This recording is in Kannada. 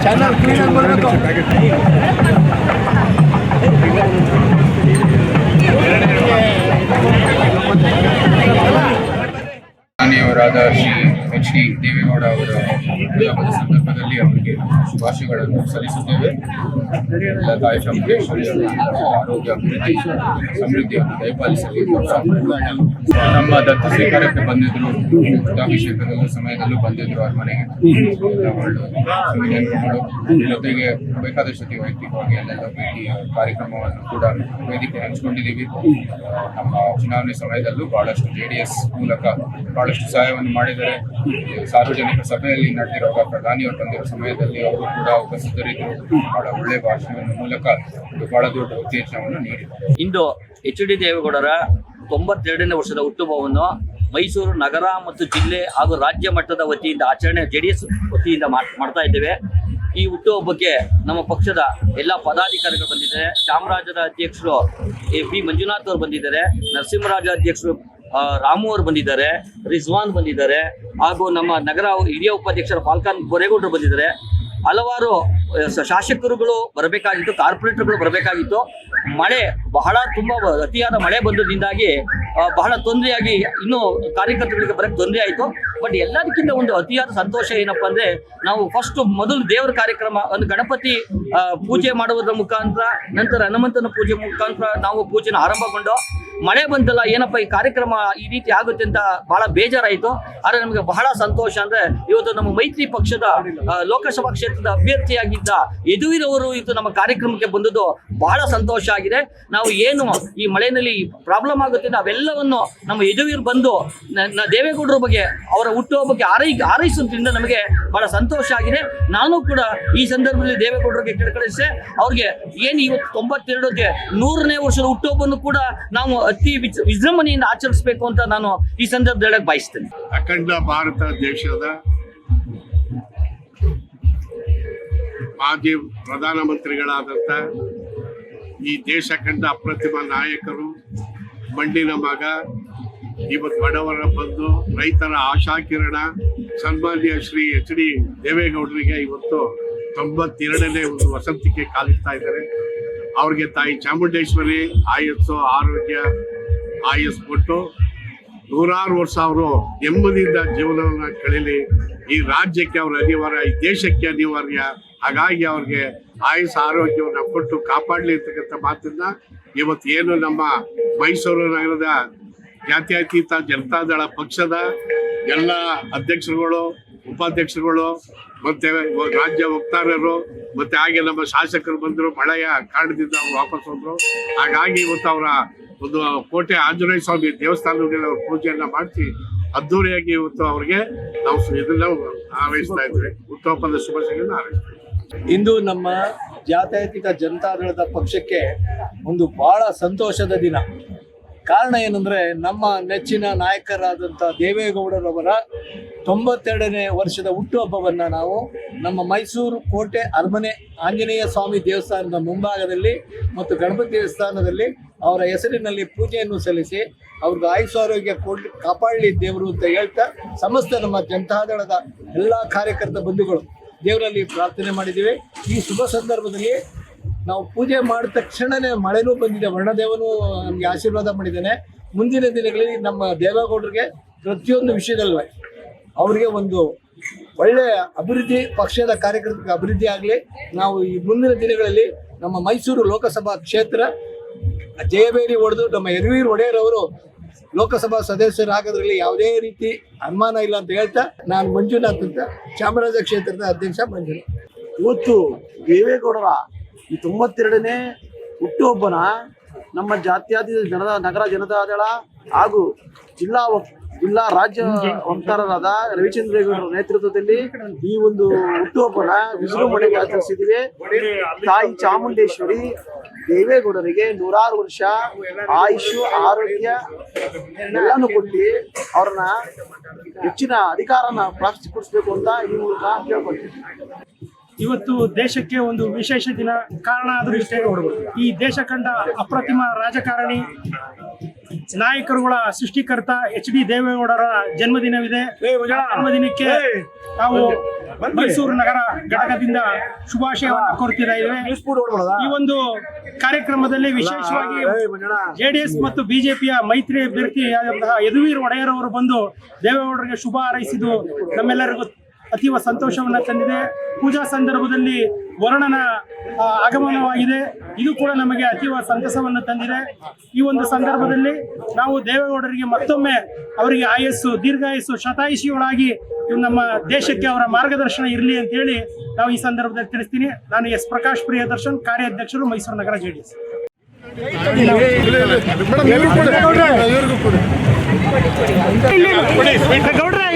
ಚಾನಲ್ ಕ್ಲೀನ್ ಆಗಿ ಬರಬೇಕು. ಮಾನ್ಯವರಾದ ಶ್ರೀ ಎಚ್ ಡಿ ದೇವೇಗೌಡ ಅವರ ಹುಟ್ಟುಹಬ್ಬದ ಸಂದರ್ಭದಲ್ಲಿ ಅವರಿಗೆ ಶುಭಾಶಯಗಳನ್ನು ಸಲ್ಲಿಸುತ್ತೇವೆ. ಎಲ್ಲ ತಾಯಿ ಚಾಮುಂಡೇಶ್ವರಿ ಆರೋಗ್ಯ ಅಭಿವೃದ್ಧಿ ಸಮೃದ್ಧಿಯನ್ನು ದಯಪಾಲಿಸಲಿ. ನಮ್ಮ ದತ್ತು ಸ್ವೀಕಾರಕ್ಕೆ ಬಂದಿದ್ರು, ವೃತ್ತಾಭಿಷೇಕದ ಸಮಯದಲ್ಲೂ ಬಂದಿದ್ರು ಅವ್ರ ಮನೆಗೆ. ಜೊತೆಗೆ ಬೇಕಾದಷ್ಟು ವೈಯಕ್ತಿಕವಾಗಿ ಅಲ್ಲೆಲ್ಲ ಭೇಟಿ ಕಾರ್ಯಕ್ರಮವನ್ನು ಕೂಡ ವೇದಿಕೆ ಹಂಚಿಕೊಂಡಿದ್ದೀವಿ. ನಮ್ಮ ಚುನಾವಣೆ ಸಮಯದಲ್ಲೂ ಬಹಳಷ್ಟು JDS ಮೂಲಕ ಬಹಳಷ್ಟು ಸಹಾಯವನ್ನು ಮಾಡಿದರೆ. ಸಾರ್ವಜನಿಕ ಸಭೆಯಲ್ಲಿ ನಡೆದಿರುವ ಪ್ರಧಾನಿಯವರು ಬಂದಿರುವ ಸಮಯದಲ್ಲಿ ಅವರು ಕೂಡ ಉಪಸ್ಥಿತರಿದ್ದರು. ಬಹಳ ಒಳ್ಳೆಯ ಭಾಷಣದ ಮೂಲಕ ಬಹಳ ದೊಡ್ಡ ಉತ್ತೇಜನವನ್ನು ನೀಡಿದರು. ಇಂದು ಎಚ್ ಡಿ ದೇವೇಗೌಡರ 92ನೇ ವರ್ಷದ ಹುಟ್ಟುಹಬ್ಬವನ್ನು ಮೈಸೂರು ನಗರ ಮತ್ತು ಜಿಲ್ಲೆ ಹಾಗೂ ರಾಜ್ಯ ಮಟ್ಟದ ವತಿಯಿಂದ ಆಚರಣೆ JDS ವತಿಯಿಂದ ಮಾಡ್ತಾ ಇದ್ದೇವೆ. ಈ ಹುಟ್ಟುಹಬ್ಬಕ್ಕೆ ನಮ್ಮ ಪಕ್ಷದ ಎಲ್ಲ ಪದಾಧಿಕಾರಿಗಳು ಬಂದಿದ್ದಾರೆ. ಚಾಮರಾಜದ ಅಧ್ಯಕ್ಷರು ಪಿ ಮಂಜುನಾಥ್ ಅವರು ಬಂದಿದ್ದಾರೆ. ನರಸಿಂಹರಾಜ ಅಧ್ಯಕ್ಷರು ರಾಮು ಅವರು ಬಂದಿದ್ದಾರೆ. ರಿಜ್ವಾನ್ ಬಂದಿದ್ದಾರೆ. ಹಾಗೂ ನಮ್ಮ ನಗರ ಹಿರಿಯ ಉಪಾಧ್ಯಕ್ಷರ ಫಾಲ್ಕಾನ್ ಬೋರೇಗೌಡರು ಬಂದಿದ್ದಾರೆ. ಹಲವಾರು ಶಾಸಕರುಗಳು ಬರಬೇಕಾಗಿತ್ತು, ಕಾರ್ಪೊರೇಟರ್ಗಳು ಬರಬೇಕಾಗಿತ್ತು. ಮಳೆ ತುಂಬ ಅತಿಯಾದ ಮಳೆ ಬಂದದಿಂದಾಗಿ ಬಹಳ ತೊಂದರೆಯಾಗಿ ಇನ್ನೂ ಕಾರ್ಯಕರ್ತರಿಗೆ ಬರೋಕ್ಕೆ ತೊಂದರೆ ಆಯಿತು. ಬಟ್ ಎಲ್ಲದಕ್ಕಿಂತ ಒಂದು ಅತಿಯಾದ ಸಂತೋಷ ಏನಪ್ಪ ಅಂದರೆ, ನಾವು ಮೊದಲು ದೇವರ ಕಾರ್ಯಕ್ರಮ, ಒಂದು ಗಣಪತಿ ಪೂಜೆ ಮಾಡುವುದರ ಮುಖಾಂತರ, ನಂತರ ಹನುಮಂತನ ಪೂಜೆ ಮುಖಾಂತರ ನಾವು ಪೂಜೆನ ಆರಂಭಗೊಂಡು ಮಳೆ ಬಂತಲ್ಲ, ಏನಪ್ಪ ಈ ಕಾರ್ಯಕ್ರಮ ಈ ರೀತಿ ಆಗುತ್ತೆ ಅಂತ ಬಹಳ ಬೇಜಾರಾಯಿತು. ಆದರೆ ನಮಗೆ ಬಹಳ ಸಂತೋಷ ಅಂದರೆ, ಇವತ್ತು ನಮ್ಮ ಮೈತ್ರಿ ಪಕ್ಷದ ಲೋಕಸಭಾ ಕ್ಷೇತ್ರದ ಅಭ್ಯರ್ಥಿಯಾಗಿದ್ದ ಯದುವೀರವರು ಇವತ್ತು ನಮ್ಮ ಕಾರ್ಯಕ್ರಮಕ್ಕೆ ಬಂದದ್ದು ಬಹಳ ಸಂತೋಷ ಆಗಿದೆ. ನಾವು ಏನು ಈ ಮಳೆಯಲ್ಲಿ ಪ್ರಾಬ್ಲಮ್ ಆಗುತ್ತೆ ನಾವೆಲ್ಲವನ್ನು ನಮ್ಮ ಯದುವೀರ್ ಬಂದು ದೇವೇಗೌಡರ ಬಗ್ಗೆ, ಅವರ ಹುಟ್ಟುಹಬ್ಬಕ್ಕೆ ಹಾರೈಸೋದ್ರಿಂದ ನಮಗೆ ಬಹಳ ಸಂತೋಷ ಆಗಿದೆ. ನಾನು ಕೂಡ ಈ ಸಂದರ್ಭದಲ್ಲಿ ದೇವೇಗೌಡರಿಗೆ ಕಳಿಸಿದೆ. ಅವ್ರಿಗೆ ಏನು ಇವತ್ತು 92ಕ್ಕೆ 100ನೇ ವರ್ಷದ ಹುಟ್ಟುಹಬ್ಬವನ್ನು ಕೂಡ ನಾವು ಅತಿ ವಿಜೃಂಭಣೆಯಿಂದ ಆಚರಿಸಬೇಕು ಅಂತ ನಾನು ಈ ಸಂದರ್ಭದಲ್ಲಿ ಹೇಳಕ್ ಬಯಸ್ತೇನೆ. ಅಖಂಡ ಭಾರತ ದೇಶದ ಮಾಜಿ ಪ್ರಧಾನಮಂತ್ರಿಗಳಾದಂಥ ಈ ದೇಶ ಕಂಡ ಅಪ್ರತಿಮ ನಾಯಕರು, ಮಣ್ಣಿನ ಮಗ, ಇವತ್ತು ಬಡವರ ಬಂಧು, ರೈತರ ಆಶಾಕಿರಣ, ಸನ್ಮಾನ್ಯ ಶ್ರೀ ಎಚ್ ಡಿ ದೇವೇಗೌಡರಿಗೆ ಇವತ್ತು 92ನೇ ಒಂದು ವಸಂತಿಗೆ ಕಾಲಿಡ್ತಾ ಇದ್ದಾರೆ. ಅವ್ರಿಗೆ ತಾಯಿ ಚಾಮುಂಡೇಶ್ವರಿ ಆಯಸ್ಸು ಆರೋಗ್ಯ ಕೊಟ್ಟು 100 ವರ್ಷ ಅವರು ನೆಮ್ಮದಿಯಿಂದ ಜೀವನವನ್ನು ಕಳೀಲಿ. ಈ ರಾಜ್ಯಕ್ಕೆ ಅವರು ಅನಿವಾರ್ಯ, ಈ ದೇಶಕ್ಕೆ ಅನಿವಾರ್ಯ. ಹಾಗಾಗಿ ಅವ್ರಿಗೆ ಆಯುಸ್ ಆರೋಗ್ಯವನ್ನು ಕೊಟ್ಟು ಕಾಪಾಡಲಿ ಅಂತಕ್ಕಂಥ ಮಾತನ್ನ ಇವತ್ತು ಏನು ನಮ್ಮ ಮೈಸೂರು ನಗರದ ಜಾತ್ಯತೀತ ಜನತಾದಳ ಪಕ್ಷದ ಎಲ್ಲ ಅಧ್ಯಕ್ಷರುಗಳು, ಉಪಾಧ್ಯಕ್ಷರುಗಳು, ಮತ್ತೆ ರಾಜ್ಯ ವಕ್ತಾರರು, ಮತ್ತೆ ಹಾಗೆ ನಮ್ಮ ಶಾಸಕರು ಬಂದರು. ಮಳೆಯ ಕಾರಣದಿಂದ ಅವರು ವಾಪಸ್ ಹೋದ್ರು. ಹಾಗಾಗಿ ಇವತ್ತು ಅವರ ಒಂದು ಕೋಟೆ ಆಂಜನೇಯ ಸ್ವಾಮಿ ದೇವಸ್ಥಾನದಲ್ಲಿ ಅವರು ಪೂಜೆಯನ್ನ ಮಾಡಿಸಿ ಅದ್ದೂರಿಯಾಗಿ ಇವತ್ತು ಅವ್ರಿಗೆ ನಾವು ಇದನ್ನ ಹಾರೈಸ್ತಾ ಇದ್ವಿ. ಹುಟ್ಟುಹಬ್ಬದ ಶುಭಾಶಯಗಳನ್ನು ಹಾರೈಸ್ತಾ ಇದ್ವಿ. ಇಂದು ನಮ್ಮ ಜಾತ್ಯತೀತ ಜನತಾದಳದ ಪಕ್ಷಕ್ಕೆ ಒಂದು ಬಹಳ ಸಂತೋಷದ ದಿನ. ಕಾರಣ ಏನಂದ್ರೆ, ನಮ್ಮ ನೆಚ್ಚಿನ ನಾಯಕರಾದಂಥ ದೇವೇಗೌಡರವರ 92ನೇ ವರ್ಷದ ಹುಟ್ಟುಹಬ್ಬವನ್ನು ನಾವು ನಮ್ಮ ಮೈಸೂರು ಕೋಟೆ ಅರಮನೆ ಆಂಜನೇಯ ಸ್ವಾಮಿ ದೇವಸ್ಥಾನದ ಮುಂಭಾಗದಲ್ಲಿ ಮತ್ತು ಗಣಪತಿ ದೇವಸ್ಥಾನದಲ್ಲಿ ಅವರ ಹೆಸರಿನಲ್ಲಿ ಪೂಜೆಯನ್ನು ಸಲ್ಲಿಸಿ ಅವ್ರಿಗೆ ಆಯುಷ್ ಆರೋಗ್ಯ ಕಾಪಾಡಲಿ ದೇವರು ಅಂತ ಹೇಳ್ತಾ, ಸಮಸ್ತ ನಮ್ಮ ಜನತಾದಳದ ಎಲ್ಲ ಕಾರ್ಯಕರ್ತ ಬಂಧುಗಳು ದೇವರಲ್ಲಿ ಪ್ರಾರ್ಥನೆ ಮಾಡಿದ್ದೀವಿ. ಈ ಶುಭ ಸಂದರ್ಭದಲ್ಲಿ ನಾವು ಪೂಜೆ ಮಾಡಿದ ತಕ್ಷಣವೇ ಮಳೆನೂ ಬಂದಿದೆ, ವರ್ಣದೇವನು ನಮಗೆ ಆಶೀರ್ವಾದ ಮಾಡಿದ್ದಾನೆ. ಮುಂದಿನ ದಿನಗಳಲ್ಲಿ ನಮ್ಮ ದೇವೇಗೌಡರಿಗೆ ಪ್ರತಿಯೊಂದು ವಿಷಯದಲ್ಲೂ ಅವರಿಗೆ ಒಂದು ಒಳ್ಳೆಯ ಅಭಿವೃದ್ಧಿ, ಪಕ್ಷದ ಕಾರ್ಯಕರ್ತರಿಗೆ ಅಭಿವೃದ್ಧಿ ಆಗಲಿ. ನಾವು ಈ ಮುಂದಿನ ದಿನಗಳಲ್ಲಿ ನಮ್ಮ ಮೈಸೂರು ಲೋಕಸಭಾ ಕ್ಷೇತ್ರ ಜಯಬೇರಿ ಹೊಡೆದು ನಮ್ಮ ಯದುವೀರ್ ಒಡೆಯರ್ ಅವರು ಲೋಕಸಭಾ ಸದಸ್ಯರಾಗೋದ್ರಲ್ಲಿ ಯಾವುದೇ ರೀತಿ ಅನುಮಾನ ಇಲ್ಲ ಅಂತ ಹೇಳ್ತಾ, ನಾನು ಮಂಜುನಾಥ್ ಅಂತ, ಚಾಮರಾಜ ಕ್ಷೇತ್ರದ ಅಧ್ಯಕ್ಷ ಮಂಜುನಾಥ್. ಇವತ್ತು ದೇವೇಗೌಡರ ಈ 92ನೇ ಹುಟ್ಟುಹಬ್ಬನ ನಮ್ಮ ಜಾತ್ಯತೀತ ನಗರ ಜನತಾದಳ ಹಾಗೂ ಜಿಲ್ಲಾ ರಾಜ್ಯ ವಕ್ತಾರರಾದ ರವಿಚಂದ್ರೇಗೌಡರ ನೇತೃತ್ವದಲ್ಲಿ ಈ ಒಂದು ಹುಟ್ಟುಹಬ್ಬನ ವಿಜೃಂಭಣೆಗೆ ಆಚರಿಸಿದ್ದೀವಿ. ತಾಯಿ ಚಾಮುಂಡೇಶ್ವರಿ ದೇವೇಗೌಡರಿಗೆ 100 ವರ್ಷ ಆಯುಷ್ ಆರೋಗ್ಯ ಎಲ್ಲಾನು ಕೊಟ್ಟು ಅವ್ರನ್ನ ಹೆಚ್ಚಿನ ಅಧಿಕಾರನ ಪ್ರಾಪ್ತಿಪಡಿಸಬೇಕು ಅಂತ ಈ ಮೂಲಕ ಕೇಳ್ಕೊಳ್ತೀವಿ. ಇವತ್ತು ದೇಶಕ್ಕೆ ಒಂದು ವಿಶೇಷ ದಿನ. ಕಾರಣ ಆದರೂ ಇಷ್ಟೇ, ಈ ದೇಶ ಕಂಡ ಅಪ್ರತಿಮ ರಾಜಕಾರಣಿ ನಾಯಕರುಗಳ ಸೃಷ್ಟಿಕರ್ತ HD ದೇವೇಗೌಡರ ಜನ್ಮದಿನವಿದೆ. ಆ ಜನ್ಮದಿನಕ್ಕೆ ನಾವು ಮೈಸೂರು ನಗರ ಘಟಕದಿಂದ ಶುಭಾಶಯವನ್ನು ಕೋರ್ತಿದ್ದೇವೆ. ಈ ಒಂದು ಕಾರ್ಯಕ್ರಮದಲ್ಲಿ ವಿಶೇಷವಾಗಿ JDS ಮತ್ತು ಬಿಜೆಪಿಯ ಮೈತ್ರಿ ಅಭ್ಯರ್ಥಿಯಾದಂತಹ ಯದುವೀರ್ ಒಡೆಯರ್ ಅವರು ಬಂದು ದೇವೇಗೌಡರಿಗೆ ಶುಭ ಹಾರೈಸಿದ್ದು ನಮ್ಮೆಲ್ಲರಿಗೂ ಅತೀವ ಸಂತೋಷವನ್ನು ತಂದಿದೆ. ಪೂಜಾ ಸಂದರ್ಭದಲ್ಲಿ ವರುಣನ ಆಗಮನವಾಗಿದೆ. ಇದು ಕೂಡ ನಮಗೆ ಅತೀವ ಸಂತಸವನ್ನು ತಂದಿದೆ. ಈ ಒಂದು ಸಂದರ್ಭದಲ್ಲಿ ನಾವು ದೇವೇಗೌಡರಿಗೆ ಮತ್ತೊಮ್ಮೆ ಅವರಿಗೆ ಆಯಸ್ಸು, ದೀರ್ಘಾಯಸ್ಸು, ಶತಾಯುಷಿಗಳಾಗಿ ನಮ್ಮ ದೇಶಕ್ಕೆ ಅವರ ಮಾರ್ಗದರ್ಶನ ಇರಲಿ ಅಂತ ಹೇಳಿ ನಾವು ಈ ಸಂದರ್ಭದಲ್ಲಿ ತಿಳಿಸ್ತೀನಿ. ನಾನು ಎಸ್ ಪ್ರಕಾಶ್ ಪ್ರಿಯದರ್ಶನ್, ಕಾರ್ಯಾಧ್ಯಕ್ಷರು, ಮೈಸೂರು ನಗರ JDS. ಗೌಡ್ರೆ